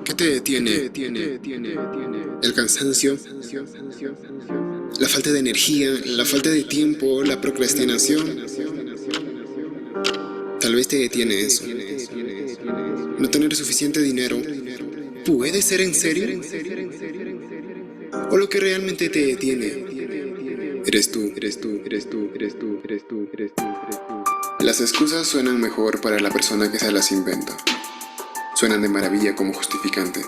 ¿Qué te detiene? ¿El cansancio? ¿La falta de energía? ¿La falta de tiempo? ¿La procrastinación? Tal vez te detiene eso. ¿No tener suficiente dinero? ¿Puede ser en serio? ¿O lo que realmente te detiene eres tú? Las excusas suenan mejor para la persona que se las inventa. Suenan de maravilla como justificante.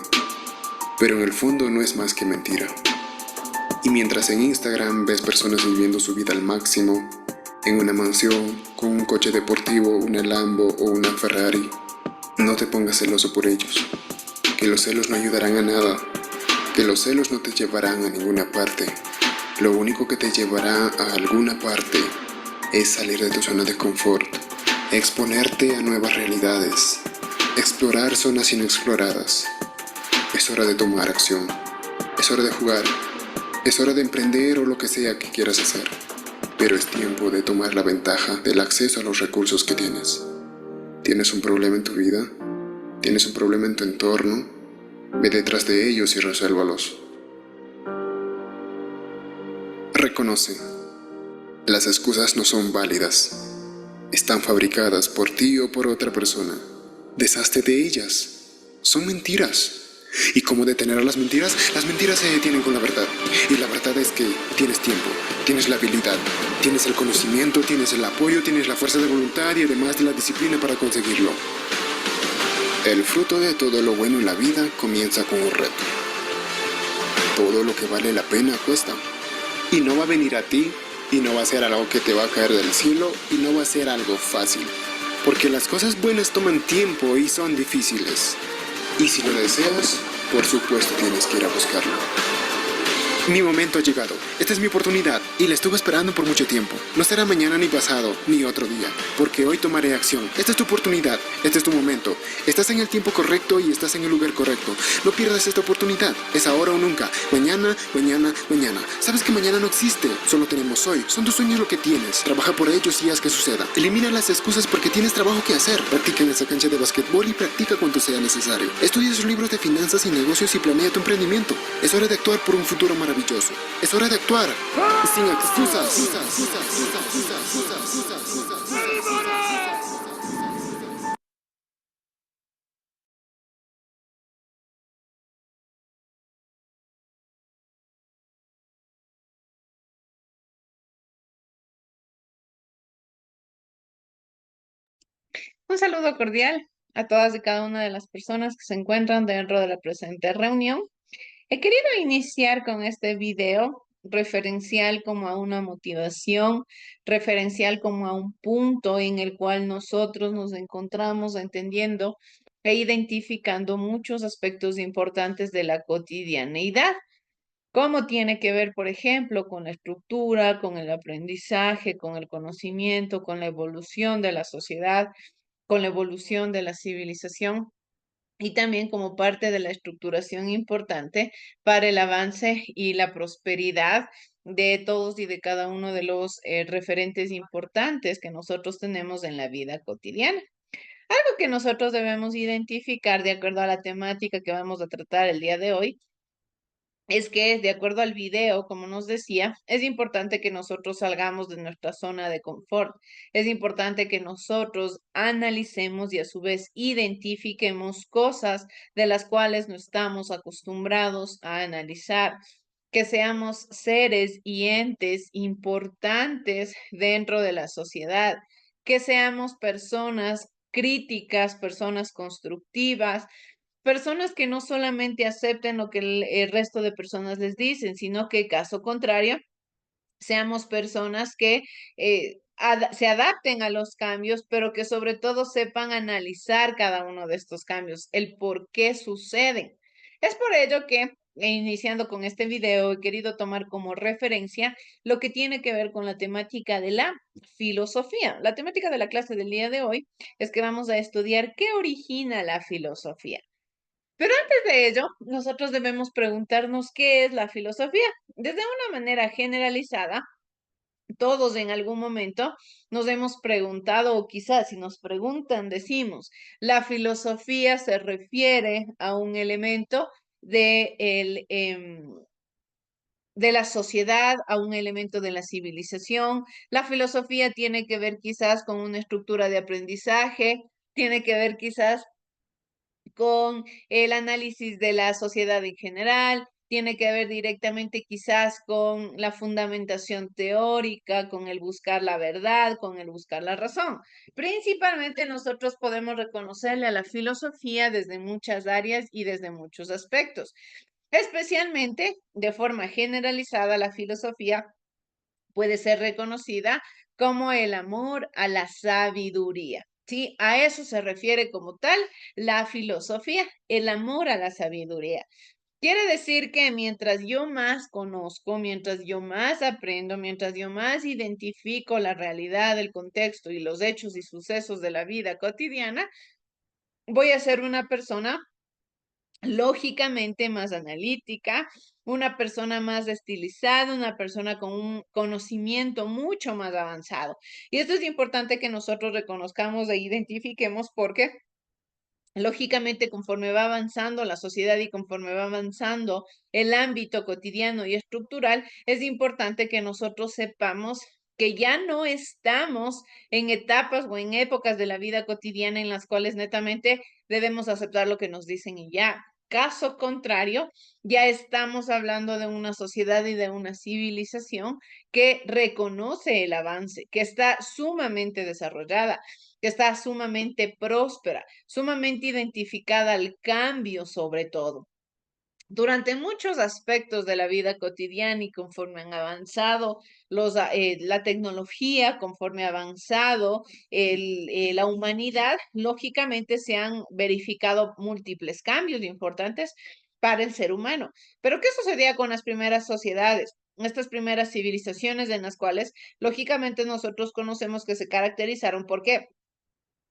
Pero en el fondo no es más que mentira. Y mientras en Instagram ves personas viviendo su vida al máximo, en una mansión, con un coche deportivo, una Lambo o una Ferrari, no te pongas celoso por ellos, que los celos no ayudarán a nada, que los celos no te llevarán a ninguna parte. Lo único que te llevará a alguna parte es salir de tu zona de confort, exponerte a nuevas realidades, explorar zonas inexploradas. Es hora de tomar acción, es hora de jugar, es hora de emprender o lo que sea que quieras hacer. Pero es tiempo de tomar la ventaja del acceso a los recursos que tienes. ¿Tienes un problema en tu vida? ¿Tienes un problema en tu entorno? Ve detrás de ellos y resuélvalos. Reconoce, las excusas no son válidas. Están fabricadas por ti o por otra persona. Deshazte de ellas. Son mentiras. ¿Y cómo detener a las mentiras? Las mentiras se detienen con la verdad. Y la verdad es que tienes tiempo, tienes la habilidad, tienes el conocimiento, tienes el apoyo, tienes la fuerza de voluntad y además de la disciplina para conseguirlo. El fruto de todo lo bueno en la vida comienza con un reto. Todo lo que vale la pena cuesta. Y no va a venir a ti, y no va a ser algo que te va a caer del cielo, y no va a ser algo fácil. Porque las cosas buenas toman tiempo y son difíciles. Y si lo deseas, por supuesto tienes que ir a buscarlo. Mi momento ha llegado. Esta es mi oportunidad y la estuve esperando por mucho tiempo. No será mañana ni pasado, ni otro día, porque hoy tomaré acción. Esta es tu oportunidad, este es tu momento. Estás en el tiempo correcto y estás en el lugar correcto. No pierdas esta oportunidad. Es ahora o nunca. Mañana, mañana, mañana. Sabes que mañana no existe. Solo tenemos hoy. Son tus sueños lo que tienes. Trabaja por ellos y haz que suceda. Elimina las excusas porque tienes trabajo que hacer. Practica en esa cancha de basquetbol y practica cuanto sea necesario. Estudia sus libros de finanzas y negocios y planea tu emprendimiento. Es hora de actuar por un futuro maravilloso. Es hora de actuar. Sin excusas. Un saludo cordial a todas y cada una de las personas que se encuentran dentro de la presente reunión. He querido iniciar con este video referencial como a una motivación, referencial como a un punto en el cual nosotros nos encontramos entendiendo e identificando muchos aspectos importantes de la cotidianeidad. ¿Cómo tiene que ver, por ejemplo, con la estructura, con el aprendizaje, con el conocimiento, con la evolución de la sociedad, con la evolución de la civilización y también como parte de la estructuración importante para el avance y la prosperidad de todos y de cada uno de los referentes importantes que nosotros tenemos en la vida cotidiana? Algo que nosotros debemos identificar de acuerdo a la temática que vamos a tratar el día de hoy es que, de acuerdo al video, como nos decía, es importante que nosotros salgamos de nuestra zona de confort. Es importante que nosotros analicemos y a su vez identifiquemos cosas de las cuales no estamos acostumbrados a analizar, que seamos seres y entes importantes dentro de la sociedad, que seamos personas críticas, personas constructivas, personas que no solamente acepten lo que el resto de personas les dicen, sino que caso contrario, seamos personas que se adapten a los cambios, pero que sobre todo sepan analizar cada uno de estos cambios, el por qué suceden. Es por ello que, iniciando con este video, he querido tomar como referencia lo que tiene que ver con la temática de la filosofía. La temática de la clase del día de hoy es que vamos a estudiar qué origina la filosofía. Pero antes de ello, nosotros debemos preguntarnos qué es la filosofía. Desde una manera generalizada, todos en algún momento nos hemos preguntado, o quizás si nos preguntan, decimos, la filosofía se refiere a un elemento de la sociedad, a un elemento de la civilización. La filosofía tiene que ver quizás con una estructura de aprendizaje, tiene que ver quizás con el análisis de la sociedad en general, tiene que ver directamente quizás con la fundamentación teórica, con el buscar la verdad, con el buscar la razón. Principalmente nosotros podemos reconocerle a la filosofía desde muchas áreas y desde muchos aspectos. Especialmente, de forma generalizada, la filosofía puede ser reconocida como el amor a la sabiduría. ¿Sí? A eso se refiere como tal la filosofía, el amor a la sabiduría. Quiere decir que mientras yo más conozco, mientras yo más aprendo, mientras yo más identifico la realidad, el contexto y los hechos y sucesos de la vida cotidiana, voy a ser una persona lógicamente más analítica, una persona más estilizada, una persona con un conocimiento mucho más avanzado. Y esto es importante que nosotros reconozcamos e identifiquemos porque lógicamente, conforme va avanzando la sociedad y conforme va avanzando el ámbito cotidiano y estructural, es importante que nosotros sepamos que ya no estamos en etapas o en épocas de la vida cotidiana en las cuales netamente debemos aceptar lo que nos dicen y ya. Caso contrario, ya estamos hablando de una sociedad y de una civilización que reconoce el avance, que está sumamente desarrollada, que está sumamente próspera, sumamente identificada al cambio sobre todo. Durante muchos aspectos de la vida cotidiana y conforme han avanzado la tecnología, conforme ha avanzado la humanidad, lógicamente se han verificado múltiples cambios importantes para el ser humano. Pero ¿qué sucedía con las primeras sociedades? Estas primeras civilizaciones en las cuales, lógicamente, nosotros conocemos que se caracterizaron. ¿Por qué?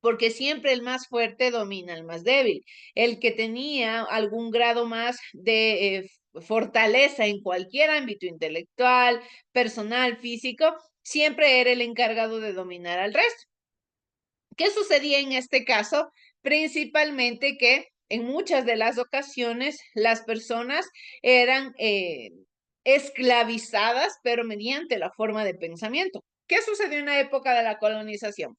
Porque siempre el más fuerte domina al más débil. El que tenía algún grado más de fortaleza en cualquier ámbito intelectual, personal, físico, siempre era el encargado de dominar al resto. ¿Qué sucedía en este caso? Principalmente que en muchas de las ocasiones las personas eran esclavizadas, pero mediante la forma de pensamiento. ¿Qué sucedió en la época de la colonización?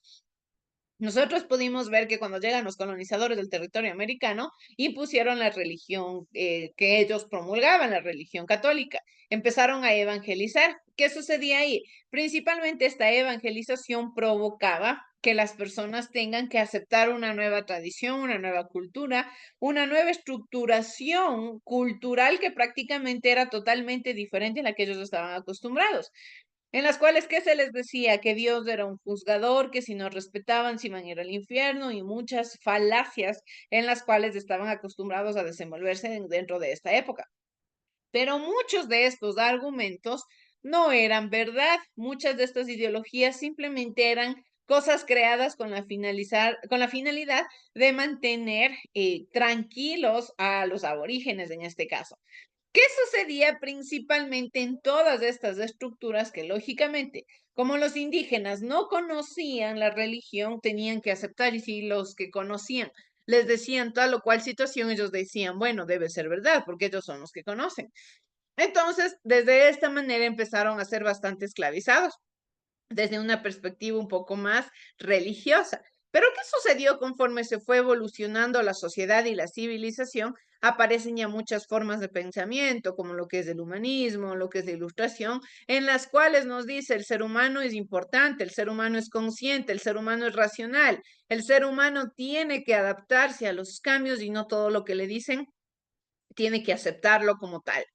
Nosotros pudimos ver que cuando llegan los colonizadores del territorio americano, impusieron la religión que ellos promulgaban, la religión católica. Empezaron a evangelizar. ¿Qué sucedía ahí? Principalmente esta evangelización provocaba que las personas tengan que aceptar una nueva tradición, una nueva cultura, una nueva estructuración cultural que prácticamente era totalmente diferente a la que ellos estaban acostumbrados, en las cuales que se les decía que Dios era un juzgador, que si no respetaban se iban a ir al infierno y muchas falacias en las cuales estaban acostumbrados a desenvolverse dentro de esta época. Pero muchos de estos argumentos no eran verdad. Muchas de estas ideologías simplemente eran cosas creadas con la finalidad de mantener tranquilos a los aborígenes en este caso. ¿Qué sucedía principalmente en todas estas estructuras que lógicamente, como los indígenas no conocían la religión, tenían que aceptar, y si los que conocían les decían tal o cual situación, ellos decían, bueno, debe ser verdad, porque ellos son los que conocen. Entonces, desde esta manera empezaron a ser bastante esclavizados desde una perspectiva un poco más religiosa. Pero ¿qué sucedió conforme se fue evolucionando la sociedad y la civilización? Aparecen ya muchas formas de pensamiento, como lo que es el humanismo, lo que es la ilustración, en las cuales nos dice el ser humano es importante, el ser humano es consciente, el ser humano es racional, el ser humano tiene que adaptarse a los cambios y no todo lo que le dicen tiene que aceptarlo como tal.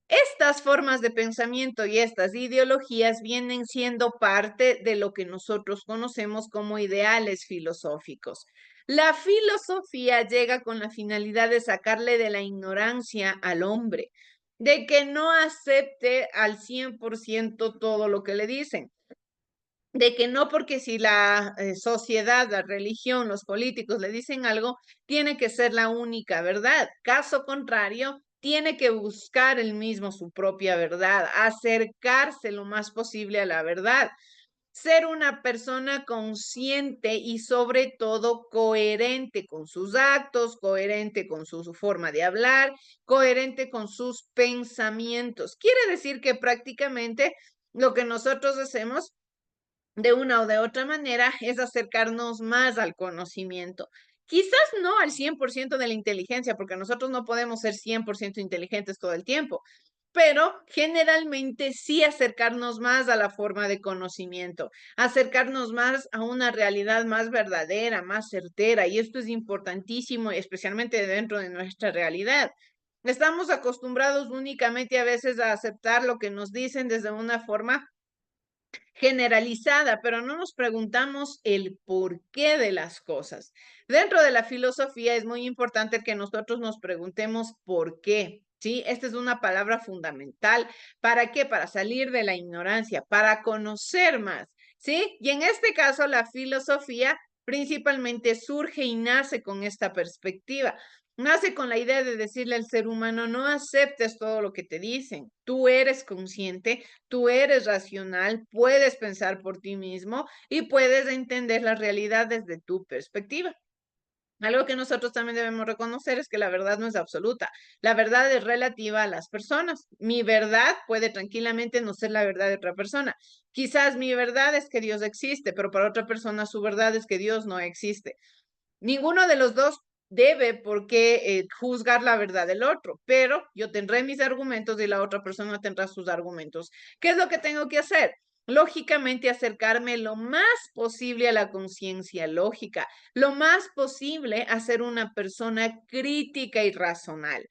Estas formas de pensamiento y estas ideologías vienen siendo parte de lo que nosotros conocemos como ideales filosóficos. La filosofía llega con la finalidad de sacarle de la ignorancia al hombre, de que no acepte al 100% todo lo que le dicen, de que no porque si la sociedad, la religión, los políticos le dicen algo, tiene que ser la única verdad. Caso contrario, tiene que buscar él mismo su propia verdad, acercarse lo más posible a la verdad. Ser una persona consciente y sobre todo coherente con sus actos, coherente con su forma de hablar, coherente con sus pensamientos. Quiere decir que prácticamente lo que nosotros hacemos de una o de otra manera es acercarnos más al conocimiento. Quizás no al 100% de la inteligencia, porque nosotros no podemos ser 100% inteligentes todo el tiempo, pero generalmente sí acercarnos más a la forma de conocimiento, acercarnos más a una realidad más verdadera, más certera, y esto es importantísimo, especialmente dentro de nuestra realidad. Estamos acostumbrados únicamente a veces a aceptar lo que nos dicen desde una forma generalizada, pero no nos preguntamos el porqué de las cosas. Dentro de la filosofía es muy importante que nosotros nos preguntemos por qué. ¿Sí? Esta es una palabra fundamental. ¿Para qué? Para salir de la ignorancia, para conocer más. ¿Sí? Y en este caso, la filosofía principalmente surge y nace con esta perspectiva. Nace con la idea de decirle al ser humano, no aceptes todo lo que te dicen. Tú eres consciente, tú eres racional, puedes pensar por ti mismo y puedes entender la realidad desde tu perspectiva. Algo que nosotros también debemos reconocer es que la verdad no es absoluta. La verdad es relativa a las personas. Mi verdad puede tranquilamente no ser la verdad de otra persona. Quizás mi verdad es que Dios existe, pero para otra persona su verdad es que Dios no existe. Ninguno de los dos debe por qué juzgar la verdad del otro, pero yo tendré mis argumentos y la otra persona tendrá sus argumentos. ¿Qué es lo que tengo que hacer? Lógicamente, acercarme lo más posible a la conciencia lógica, lo más posible a ser una persona crítica y racional.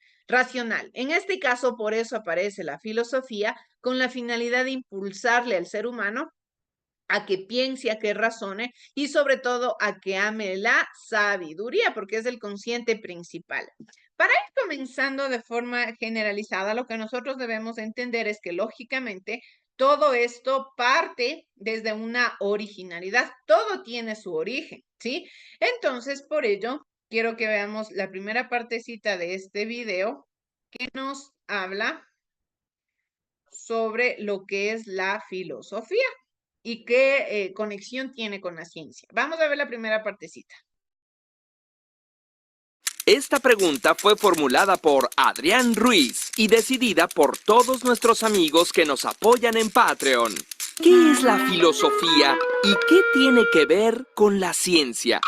En este caso, por eso aparece la filosofía con la finalidad de impulsarle al ser humano a que piense, a que razone y sobre todo a que ame la sabiduría, porque es el consciente principal. Para ir comenzando de forma generalizada, lo que nosotros debemos entender es que lógicamente todo esto parte desde una originalidad, todo tiene su origen, ¿sí? Entonces, por ello, quiero que veamos la primera partecita de este video que nos habla sobre lo que es la filosofía y qué conexión tiene con la ciencia. Vamos a ver la primera partecita. Esta pregunta fue formulada por Adrián Ruiz y decidida por todos nuestros amigos que nos apoyan en Patreon. ¿Qué es la filosofía y qué tiene que ver con la ciencia?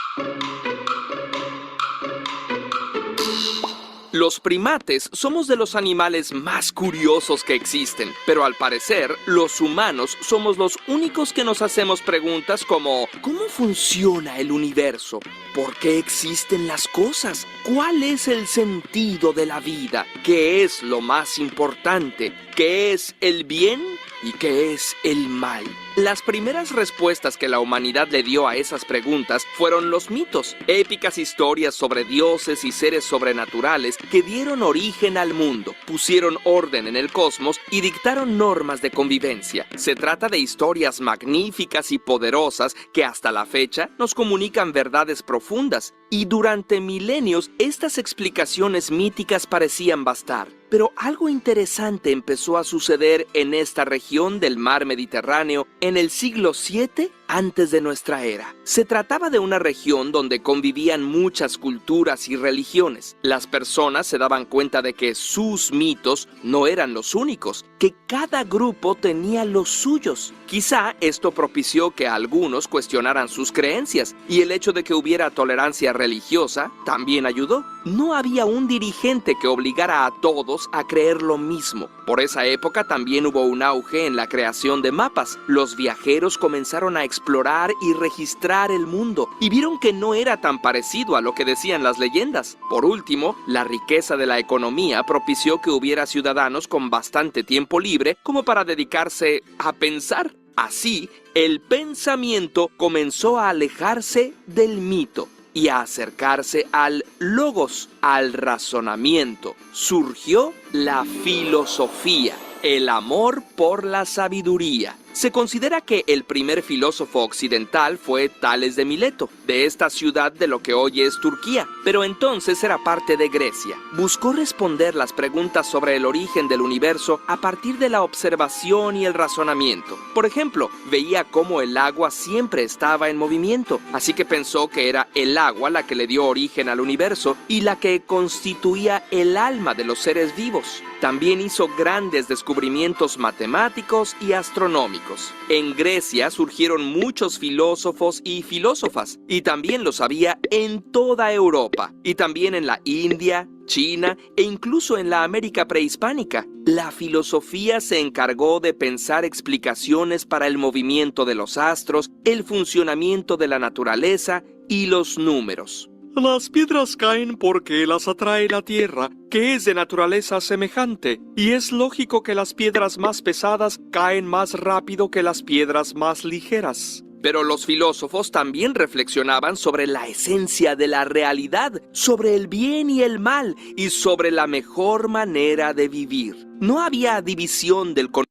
Los primates somos de los animales más curiosos que existen, pero al parecer, los humanos somos los únicos que nos hacemos preguntas como ¿cómo funciona el universo? ¿Por qué existen las cosas? ¿Cuál es el sentido de la vida? ¿Qué es lo más importante? ¿Qué es el bien y qué es el mal? Las primeras respuestas que la humanidad le dio a esas preguntas fueron los mitos, épicas historias sobre dioses y seres sobrenaturales que dieron origen al mundo, pusieron orden en el cosmos y dictaron normas de convivencia. Se trata de historias magníficas y poderosas que hasta la fecha nos comunican verdades profundas, y durante milenios estas explicaciones míticas parecían bastar. Pero algo interesante empezó a suceder en esta región del mar Mediterráneo en el siglo VII antes de nuestra era. Se trataba de una región donde convivían muchas culturas y religiones. Las personas se daban cuenta de que sus mitos no eran los únicos, que cada grupo tenía los suyos. Quizá esto propició que algunos cuestionaran sus creencias, y el hecho de que hubiera tolerancia religiosa también ayudó. No había un dirigente que obligara a todos a creer lo mismo. Por esa época también hubo un auge en la creación de mapas. Los viajeros comenzaron a explorar y registrar el mundo y vieron que no era tan parecido a lo que decían las leyendas. Por último, la riqueza de la economía propició que hubiera ciudadanos con bastante tiempo libre como para dedicarse a pensar. Así, el pensamiento comenzó a alejarse del mito y a acercarse al logos, al razonamiento. Surgió la filosofía, el amor por la sabiduría. Se considera que el primer filósofo occidental fue Tales de Mileto, de esta ciudad de lo que hoy es Turquía, pero entonces era parte de Grecia. Buscó responder las preguntas sobre el origen del universo a partir de la observación y el razonamiento. Por ejemplo, veía cómo el agua siempre estaba en movimiento, así que pensó que era el agua la que le dio origen al universo y la que constituía el alma de los seres vivos. También hizo grandes descubrimientos matemáticos y astronómicos. En Grecia surgieron muchos filósofos y filósofas, y también los había en toda Europa, y también en la India, China e incluso en la América prehispánica. La filosofía se encargó de pensar explicaciones para el movimiento de los astros, el funcionamiento de la naturaleza y los números. Las piedras caen porque las atrae la tierra, que es de naturaleza semejante, y es lógico que las piedras más pesadas caen más rápido que las piedras más ligeras. Pero los filósofos también reflexionaban sobre la esencia de la realidad, sobre el bien y el mal, y sobre la mejor manera de vivir. No había división del conocimiento.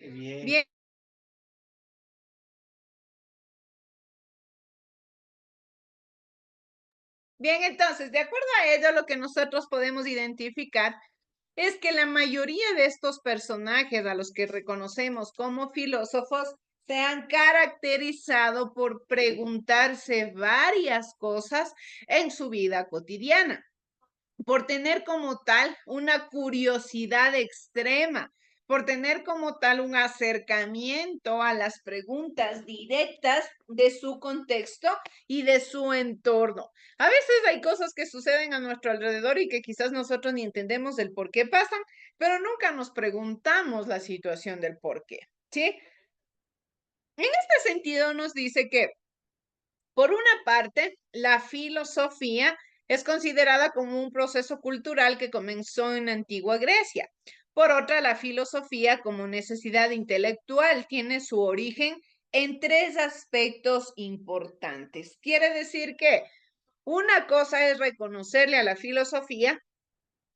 Bien, bien, entonces, de acuerdo a ello, lo que nosotros podemos identificar es que la mayoría de estos personajes a los que reconocemos como filósofos se han caracterizado por preguntarse varias cosas en su vida cotidiana, por tener como tal una curiosidad extrema, por tener como tal un acercamiento a las preguntas directas de su contexto y de su entorno. A veces hay cosas que suceden a nuestro alrededor y que quizás nosotros ni entendemos el por qué pasan, pero nunca nos preguntamos la situación del por qué, ¿sí? En este sentido nos dice que por una parte, la filosofía es considerada como un proceso cultural que comenzó en antigua Grecia. Por otra, la filosofía como necesidad intelectual tiene su origen en tres aspectos importantes. Quiere decir que una cosa es reconocerle a la filosofía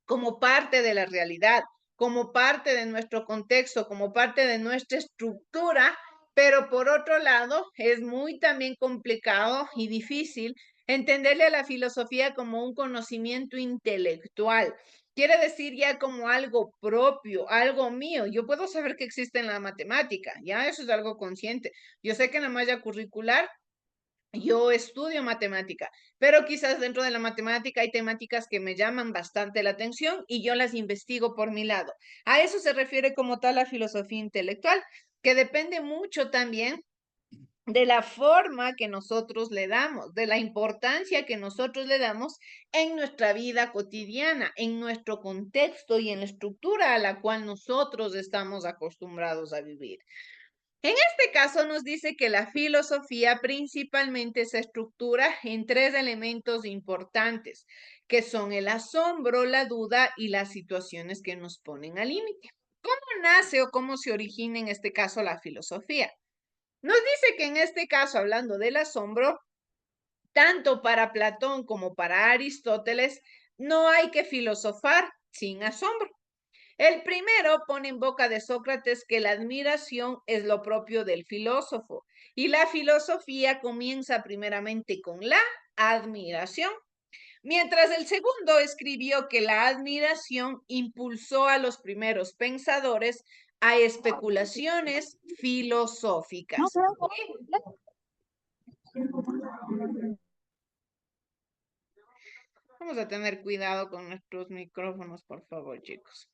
como parte de la realidad, como parte de nuestro contexto, como parte de nuestra estructura, pero por otro lado es muy también complicado y difícil entenderle a la filosofía como un conocimiento intelectual. Quiere decir ya como algo propio, algo mío. Yo puedo saber que existe en la matemática, ya eso es algo consciente. Yo sé que en la malla curricular yo estudio matemática, pero quizás dentro de la matemática hay temáticas que me llaman bastante la atención y yo las investigo por mi lado. A eso se refiere como tal la filosofía intelectual, que depende mucho también de la forma que nosotros le damos, de la importancia que nosotros le damos en nuestra vida cotidiana, en nuestro contexto y en la estructura a la cual nosotros estamos acostumbrados a vivir. En este caso nos dice que la filosofía principalmente se estructura en tres elementos importantes, que son el asombro, la duda y las situaciones que nos ponen al límite. ¿Cómo nace o cómo se origina en este caso la filosofía? Nos dice que en este caso, hablando del asombro, tanto para Platón como para Aristóteles, no hay que filosofar sin asombro. El primero pone en boca de Sócrates que la admiración es lo propio del filósofo y la filosofía comienza primeramente con la admiración, mientras el segundo escribió que la admiración impulsó a los primeros pensadores a especulaciones filosóficas. Vamos a tener cuidado con nuestros micrófonos, por favor, chicos.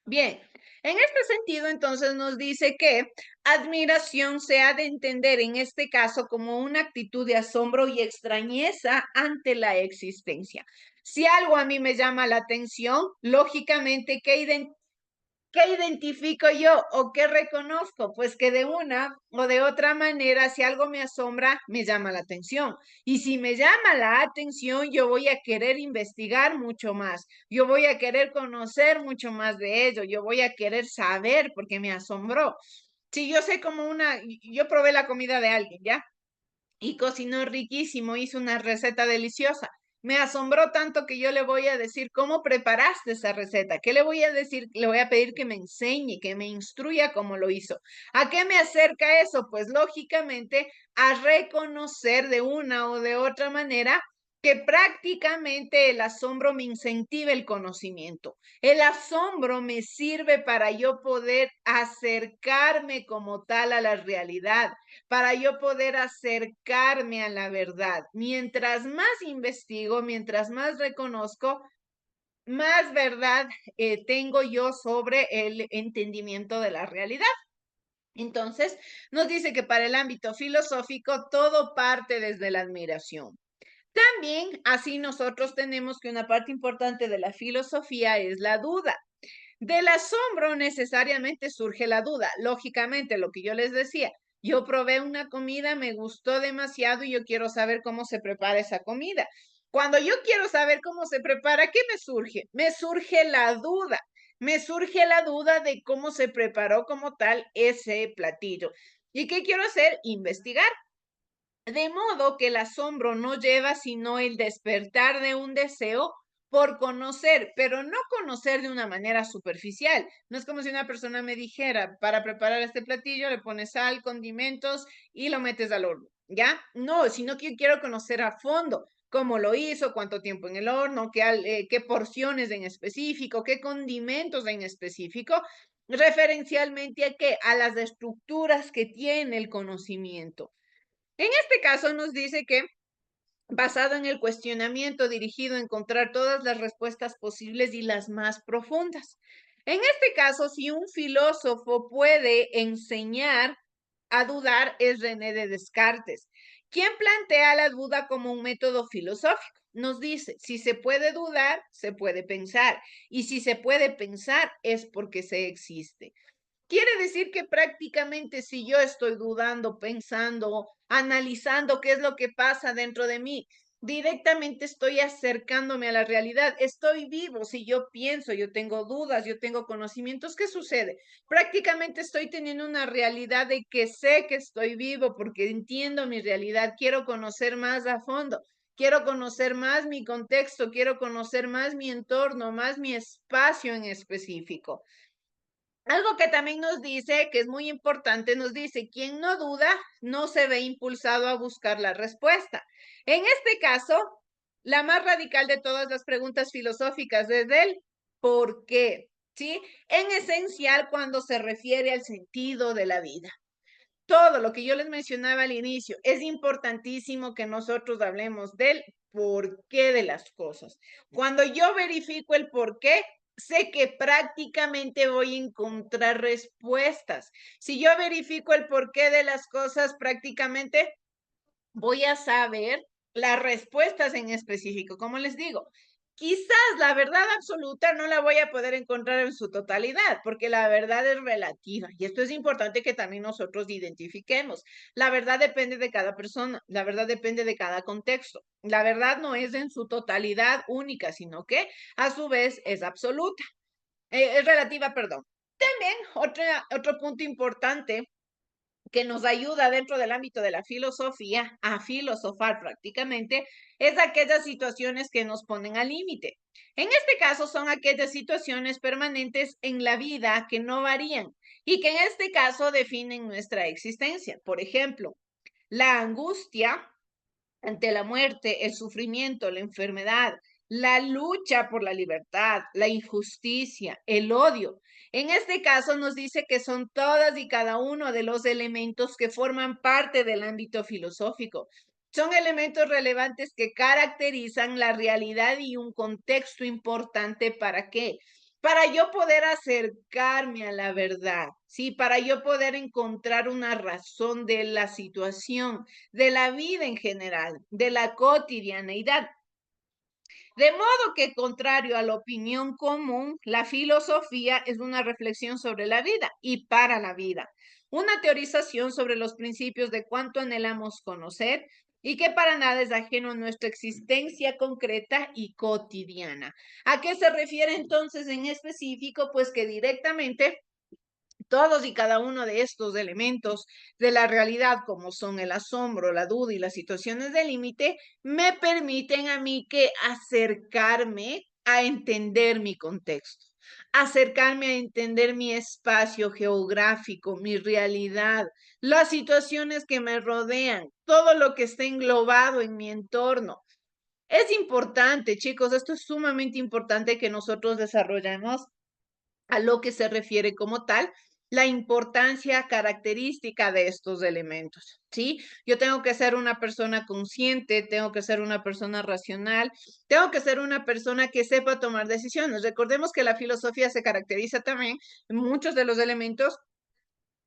Bien, en este sentido, entonces nos dice que admiración se ha de entender en este caso como una actitud de asombro y extrañeza ante la existencia. Si algo a mí me llama la atención, lógicamente, ¿Qué identifico yo o qué reconozco? Pues que de una o de otra manera, si algo me asombra, me llama la atención. Y si me llama la atención, yo voy a querer investigar mucho más. Yo voy a querer conocer mucho más de ello. Yo voy a querer saber porque me asombró. Si yo sé como yo probé la comida de alguien, ¿ya? Y cocinó riquísimo, hizo una receta deliciosa. Me asombró tanto que yo le voy a decir, ¿cómo preparaste esa receta? ¿Qué le voy a decir? Le voy a pedir que me enseñe, que me instruya cómo lo hizo. ¿A qué me acerca eso? Pues lógicamente a reconocer de una o de otra manera que prácticamente el asombro me incentiva el conocimiento. El asombro me sirve para yo poder acercarme como tal a la realidad, para yo poder acercarme a la verdad. Mientras más investigo, mientras más reconozco, más verdad tengo yo sobre el entendimiento de la realidad. Entonces, nos dice que para el ámbito filosófico todo parte desde la admiración. También así nosotros tenemos que una parte importante de la filosofía es la duda. Del asombro necesariamente surge la duda. Lógicamente, lo que yo les decía, yo probé una comida, me gustó demasiado y yo quiero saber cómo se prepara esa comida. Cuando yo quiero saber cómo se prepara, ¿qué me surge? Me surge la duda. Me surge la duda de cómo se preparó como tal ese platillo. ¿Y qué quiero hacer? Investigar. De modo que el asombro no lleva sino el despertar de un deseo por conocer, pero no conocer de una manera superficial. No es como si una persona me dijera, para preparar este platillo le pones sal, condimentos y lo metes al horno, ¿ya? No, sino que quiero conocer a fondo cómo lo hizo, cuánto tiempo en el horno, qué porciones en específico, qué condimentos en específico, referencialmente a qué, a las estructuras que tiene el conocimiento. En este caso nos dice que basado en el cuestionamiento dirigido a encontrar todas las respuestas posibles y las más profundas. En este caso, si un filósofo puede enseñar a dudar, es René de Descartes, quien plantea la duda como un método filosófico. Nos dice, si se puede dudar, se puede pensar, y si se puede pensar es porque se existe. Quiere decir que prácticamente si yo estoy dudando, pensando, analizando qué es lo que pasa dentro de mí, directamente estoy acercándome a la realidad. Estoy vivo. Si yo pienso, yo tengo dudas, yo tengo conocimientos, ¿qué sucede? Prácticamente estoy teniendo una realidad de que sé que estoy vivo porque entiendo mi realidad. Quiero conocer más a fondo. Quiero conocer más mi contexto, quiero conocer más mi entorno, más mi espacio en específico. Algo que también nos dice, que es muy importante, nos dice, quien no duda no se ve impulsado a buscar la respuesta. En este caso, la más radical de todas las preguntas filosóficas es el ¿por qué? ¿Sí? En esencial, cuando se refiere al sentido de la vida. Todo lo que yo les mencionaba al inicio, es importantísimo que nosotros hablemos del por qué de las cosas. Cuando yo verifico el por qué, sé que prácticamente voy a encontrar respuestas. Si yo verifico el porqué de las cosas, prácticamente voy a saber las respuestas en específico. Como les digo, quizás la verdad absoluta no la voy a poder encontrar en su totalidad, porque la verdad es relativa. Y esto es importante que también nosotros identifiquemos. La verdad depende de cada persona, la verdad depende de cada contexto. La verdad no es en su totalidad única, sino que a su vez es absoluta, es relativa, perdón. También otro punto importante que nos ayuda dentro del ámbito de la filosofía a filosofar prácticamente, es aquellas situaciones que nos ponen al límite. En este caso son aquellas situaciones permanentes en la vida que no varían y que en este caso definen nuestra existencia. Por ejemplo, la angustia ante la muerte, el sufrimiento, la enfermedad, la lucha por la libertad, la injusticia, el odio. En este caso nos dice que son todas y cada uno de los elementos que forman parte del ámbito filosófico. Son elementos relevantes que caracterizan la realidad y un contexto importante para qué, para yo poder acercarme a la verdad, ¿sí? Para yo poder encontrar una razón de la situación, de la vida en general, de la cotidianeidad. De modo que, contrario a la opinión común, la filosofía es una reflexión sobre la vida y para la vida, una teorización sobre los principios de cuánto anhelamos conocer y que para nada es ajeno a nuestra existencia concreta y cotidiana. ¿A qué se refiere entonces en específico? Pues que directamente todos y cada uno de estos elementos de la realidad, como son el asombro, la duda y las situaciones de límite, me permiten a mí que acercarme a entender mi contexto, acercarme a entender mi espacio geográfico, mi realidad, las situaciones que me rodean, todo lo que está englobado en mi entorno. Es importante, chicos, esto es sumamente importante que nosotros desarrollemos a lo que se refiere como tal la importancia característica de estos elementos, ¿sí? Yo tengo que ser una persona consciente, tengo que ser una persona racional, tengo que ser una persona que sepa tomar decisiones. Recordemos que la filosofía se caracteriza también en muchos de los elementos.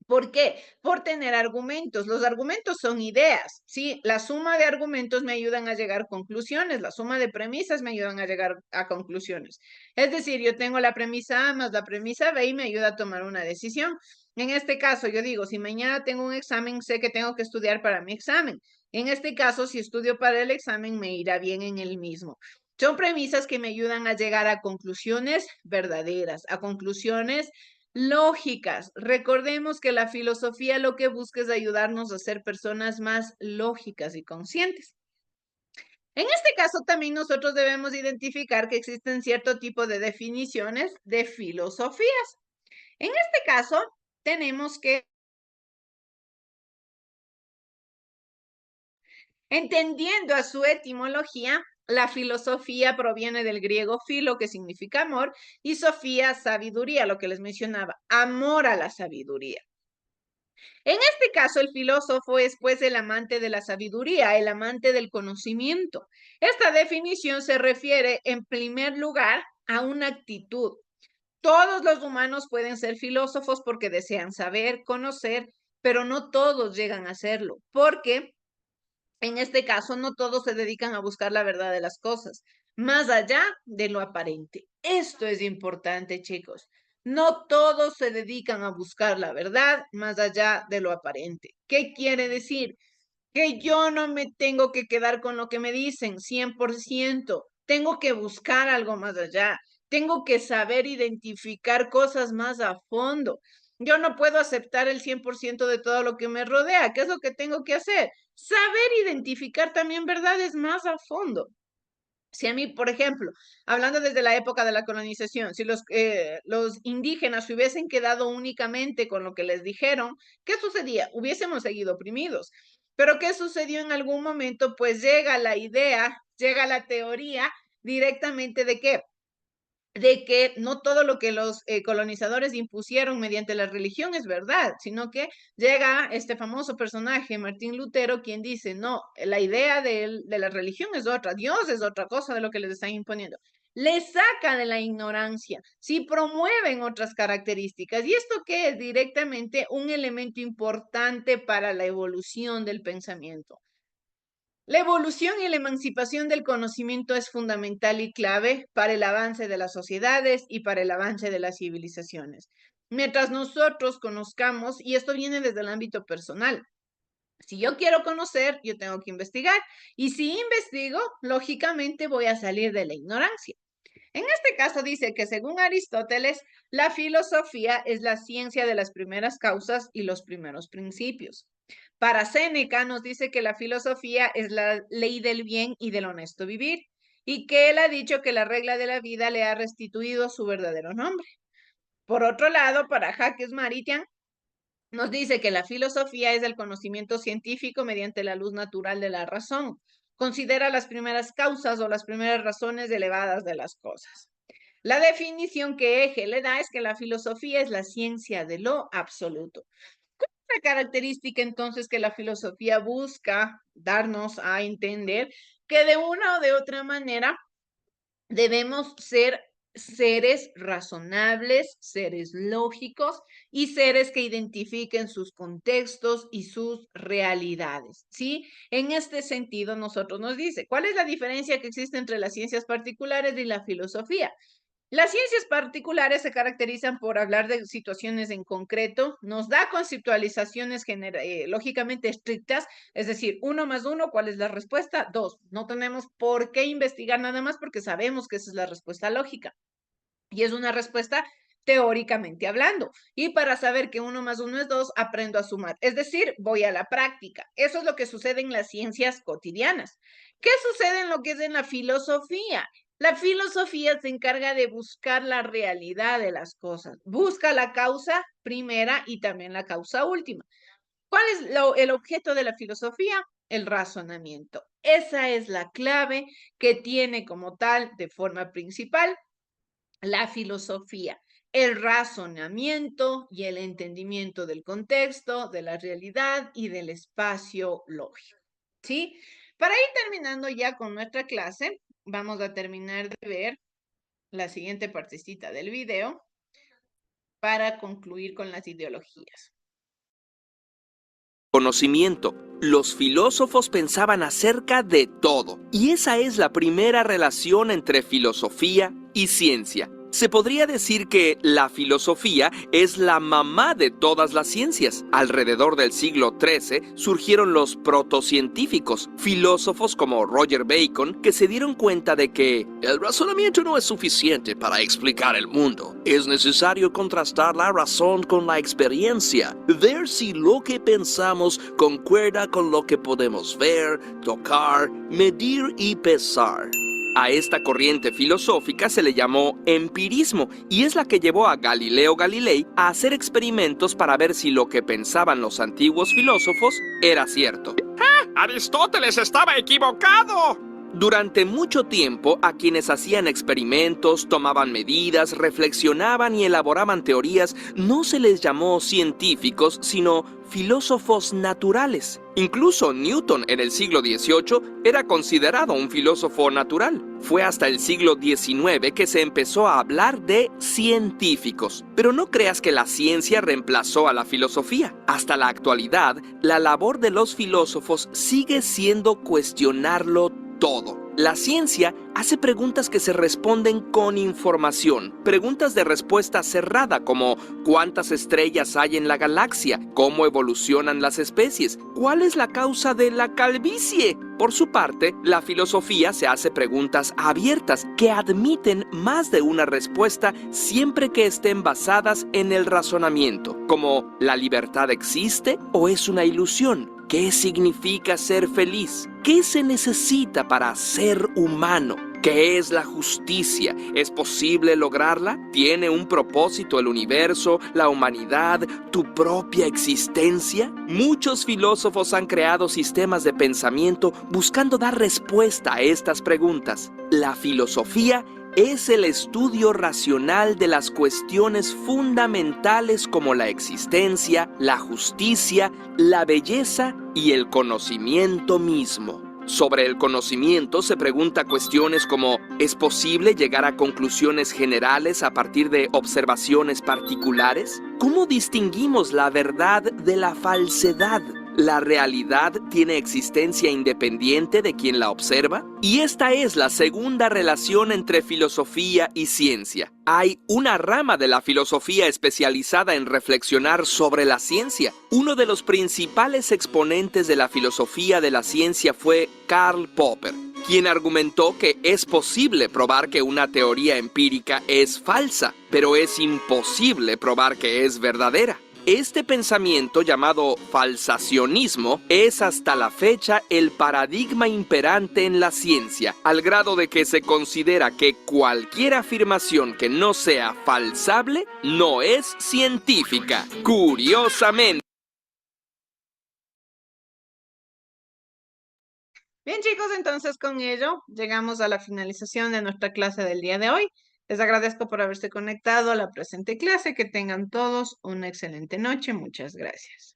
¿Por qué? Por tener argumentos. Los argumentos son ideas, ¿sí? La suma de argumentos me ayudan a llegar a conclusiones, la suma de premisas me ayudan a llegar a conclusiones. Es decir, yo tengo la premisa A más la premisa B y me ayuda a tomar una decisión. En este caso, yo digo, si mañana tengo un examen, sé que tengo que estudiar para mi examen. En este caso, si estudio para el examen, me irá bien en el mismo. Son premisas que me ayudan a llegar a conclusiones verdaderas, a conclusiones lógicas. Recordemos que la filosofía lo que busca es ayudarnos a ser personas más lógicas y conscientes. En este caso, también nosotros debemos identificar que existen cierto tipo de definiciones de filosofías. En este caso, tenemos que, entendiendo a su etimología, la filosofía proviene del griego filo, que significa amor, y sofía, sabiduría, lo que les mencionaba, amor a la sabiduría. En este caso, el filósofo es pues el amante de la sabiduría, el amante del conocimiento. Esta definición se refiere en primer lugar a una actitud. Todos los humanos pueden ser filósofos porque desean saber, conocer, pero no todos llegan a serlo, porque en este caso no todos se dedican a buscar la verdad de las cosas, más allá de lo aparente. Esto es importante, chicos. No todos se dedican a buscar la verdad más allá de lo aparente. ¿Qué quiere decir? Que yo no me tengo que quedar con lo que me dicen 100%. Tengo que buscar algo más allá. Tengo que saber identificar cosas más a fondo. Yo no puedo aceptar el 100% de todo lo que me rodea. ¿Qué es lo que tengo que hacer? Saber identificar también verdades más a fondo. Si a mí, por ejemplo, hablando desde la época de la colonización, si los indígenas se hubiesen quedado únicamente con lo que les dijeron, ¿qué sucedía? Hubiésemos seguido oprimidos. Pero ¿qué sucedió en algún momento? Pues llega la idea, llega la teoría directamente de qué? De que no todo lo que los colonizadores impusieron mediante la religión es verdad, sino que llega este famoso personaje, Martín Lutero, quien dice, no, la idea de la religión es otra, Dios es otra cosa de lo que les están imponiendo. Les saca de la ignorancia, sí promueven otras características. ¿Y esto qué es? Directamente un elemento importante para la evolución del pensamiento. La evolución y la emancipación del conocimiento es fundamental y clave para el avance de las sociedades y para el avance de las civilizaciones. Mientras nosotros conozcamos, y esto viene desde el ámbito personal, si yo quiero conocer, yo tengo que investigar, y si investigo, lógicamente voy a salir de la ignorancia. En este caso dice que según Aristóteles, la filosofía es la ciencia de las primeras causas y los primeros principios. Para Séneca nos dice que la filosofía es la ley del bien y del honesto vivir, y que él ha dicho que la regla de la vida le ha restituido su verdadero nombre. Por otro lado, para Jacques Maritain nos dice que la filosofía es el conocimiento científico mediante la luz natural de la razón. Considera las primeras causas o las primeras razones elevadas de las cosas. La definición que Hegel le da es que la filosofía es la ciencia de lo absoluto. Una característica entonces que la filosofía busca darnos a entender que de una o de otra manera debemos ser seres razonables, seres lógicos y seres que identifiquen sus contextos y sus realidades, ¿sí? En este sentido, nosotros nos dice, ¿cuál es la diferencia que existe entre las ciencias particulares y la filosofía? Las ciencias particulares se caracterizan por hablar de situaciones en concreto, nos da conceptualizaciones lógicamente estrictas, es decir, 1 más 1, ¿cuál es la respuesta? 2. No tenemos por qué investigar nada más porque sabemos que esa es la respuesta lógica. Y es una respuesta teóricamente hablando. Y para saber que 1 más 1 es 2, aprendo a sumar. Es decir, voy a la práctica. Eso es lo que sucede en las ciencias cotidianas. ¿Qué sucede en lo que es en la filosofía? La filosofía se encarga de buscar la realidad de las cosas. Busca la causa primera y también la causa última. ¿Cuál es el objeto de la filosofía? El razonamiento. Esa es la clave que tiene como tal, de forma principal, la filosofía, el razonamiento y el entendimiento del contexto, de la realidad y del espacio lógico, ¿sí? Para ir terminando ya con nuestra clase, vamos a terminar de ver la siguiente partecita del video para concluir con las ideologías. Conocimiento. Los filósofos pensaban acerca de todo, y esa es la primera relación entre filosofía y ciencia. Se podría decir que la filosofía es la mamá de todas las ciencias. Alrededor del siglo XIII surgieron los protocientíficos, filósofos como Roger Bacon, que se dieron cuenta de que el razonamiento no es suficiente para explicar el mundo. Es necesario contrastar la razón con la experiencia, ver si lo que pensamos concuerda con lo que podemos ver, tocar, medir y pesar. A esta corriente filosófica se le llamó empirismo y es la que llevó a Galileo Galilei a hacer experimentos para ver si lo que pensaban los antiguos filósofos era cierto. ¡Aristóteles estaba equivocado! Durante mucho tiempo, a quienes hacían experimentos, tomaban medidas, reflexionaban y elaboraban teorías, no se les llamó científicos, sino filósofos naturales. Incluso Newton en el siglo XVIII era considerado un filósofo natural. Fue hasta el siglo XIX que se empezó a hablar de científicos. Pero no creas que la ciencia reemplazó a la filosofía. Hasta la actualidad, la labor de los filósofos sigue siendo cuestionarlo todo. La ciencia hace preguntas que se responden con información, preguntas de respuesta cerrada como ¿cuántas estrellas hay en la galaxia? ¿Cómo evolucionan las especies? ¿Cuál es la causa de la calvicie? Por su parte, la filosofía se hace preguntas abiertas que admiten más de una respuesta siempre que estén basadas en el razonamiento, como ¿la libertad existe o es una ilusión? ¿Qué significa ser feliz? ¿Qué se necesita para ser humano? ¿Qué es la justicia? ¿Es posible lograrla? ¿Tiene un propósito el universo, la humanidad, tu propia existencia? Muchos filósofos han creado sistemas de pensamiento buscando dar respuesta a estas preguntas. La filosofía es el estudio racional de las cuestiones fundamentales como la existencia, la justicia, la belleza y el conocimiento mismo. Sobre el conocimiento se pregunta cuestiones como ¿es posible llegar a conclusiones generales a partir de observaciones particulares? ¿Cómo distinguimos la verdad de la falsedad? ¿La realidad tiene existencia independiente de quien la observa? Y esta es la segunda relación entre filosofía y ciencia. Hay una rama de la filosofía especializada en reflexionar sobre la ciencia. Uno de los principales exponentes de la filosofía de la ciencia fue Karl Popper, quien argumentó que es posible probar que una teoría empírica es falsa, pero es imposible probar que es verdadera. Este pensamiento llamado falsacionismo es hasta la fecha el paradigma imperante en la ciencia, al grado de que se considera que cualquier afirmación que no sea falsable no es científica. Curiosamente. Bien, chicos, entonces con ello llegamos a la finalización de nuestra clase del día de hoy. Les agradezco por haberse conectado a la presente clase. Que tengan todos una excelente noche. Muchas gracias.